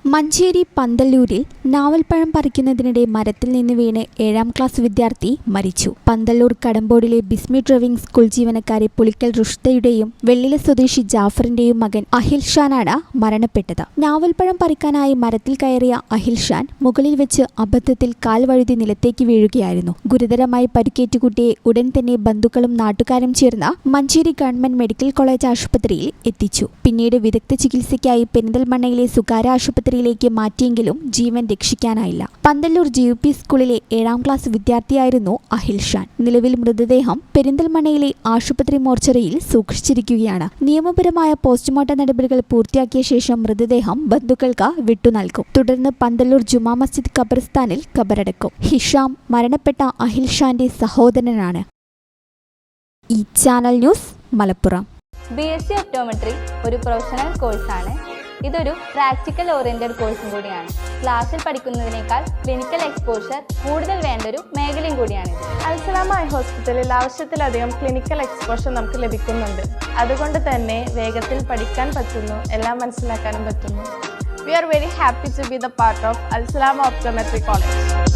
മഞ്ചേരി പന്തല്ലൂരിൽ നാവൽപ്പഴം പറിക്കുന്നതിനിടെ മരത്തിൽ നിന്ന് വീണ് 7ാം ക്ലാസ് വിദ്യാർത്ഥി മരിച്ചു. പന്തല്ലൂർ കടമ്പോടിലെ ബിസ്മി ഡ്രൈവിംഗ് സ്കൂൾ ജീവനക്കാരി പുളിക്കൽ റുഷ്ദയുടെയും വെള്ളില സ്വദേശി ജാഫറിന്റെയും മകൻ അഹിൽ ഷാനാണ് മരണപ്പെട്ടത്. നാവൽപ്പഴം പറിക്കാനായി മരത്തിൽ കയറിയ അഹിൽ ഷാൻ മുകളിൽ വെച്ച് അബദ്ധത്തിൽ കാൽ വഴുതി നിലത്തേക്ക് വീഴുകയായിരുന്നു. ഗുരുതരമായി പരിക്കേറ്റ കുട്ടിയെ ഉടൻ തന്നെ ബന്ധുക്കളും നാട്ടുകാരും ചേർന്ന് മഞ്ചേരി ഗവൺമെന്റ് മെഡിക്കൽ കോളേജ് ആശുപത്രിയിൽ എത്തിച്ചു. പിന്നീട് വിദഗ്ധ ചികിത്സയ്ക്കായി പെരിന്തൽമണ്ണയിലെ സ്വകാര്യ ആശുപത്രിയിലേക്ക് മാറ്റിയെങ്കിലും ജീവൻ രക്ഷിക്കാനായില്ല. പന്തല്ലൂർ GUP സ്കൂളിലെ 7ാം ക്ലാസ് വിദ്യാർത്ഥിയായിരുന്നു അഹിൽ ഷാൻ. നിലവിൽ മൃതദേഹം പെരിന്തൽമണ്ണയിലെ ആശുപത്രി മോർച്ചറിയിൽ സൂക്ഷിച്ചിരിക്കുകയാണ്. നിയമപരമായ പോസ്റ്റ്മോർട്ടം നടപടികൾ പൂർത്തിയാക്കിയ ശേഷം മൃതദേഹം ബന്ധുക്കൾക്ക് വിട്ടുനൽകും. തുടർന്ന് പന്തല്ലൂർ ജുമാ മസ്ജിദ് ഖബർസ്ഥാനിൽ ഖബറടക്കും. ഹിഷാം മരണപ്പെട്ട അഹിൽ ഷാന്റെ സഹോദരനാണ്. ഈ channel news Malappuram. BSc optometry ഒരു പ്രൊഫഷണൽ കോഴ്സാണ്. ഇതൊരു പ്രാക്ടിക്കൽ ഓറിയന്റഡ് കോഴ്സും കൂടിയാണ്. ക്ലാസ്സിൽ പഠിക്കുന്നതിനേക്കാൾ ക്ലിനിക്കൽ എക്സ്പോഷർ കൂടുതൽ വേണ്ടൊരു മേഖലയും കൂടിയാണ്. അൽസലാമ ഐ ഹോസ്പിറ്റലിൽ ആവശ്യത്തിലധികം ക്ലിനിക്കൽ എക്സ്പോഷർ നമുക്ക് ലഭിക്കുന്നുണ്ട്. അതുകൊണ്ട് തന്നെ വേഗത്തിൽ പഠിക്കാൻ പറ്റുന്നു, എല്ലാം മനസ്സിലാക്കാനും പറ്റുന്നു. We are very happy to be the part of Al Salama Optometry College.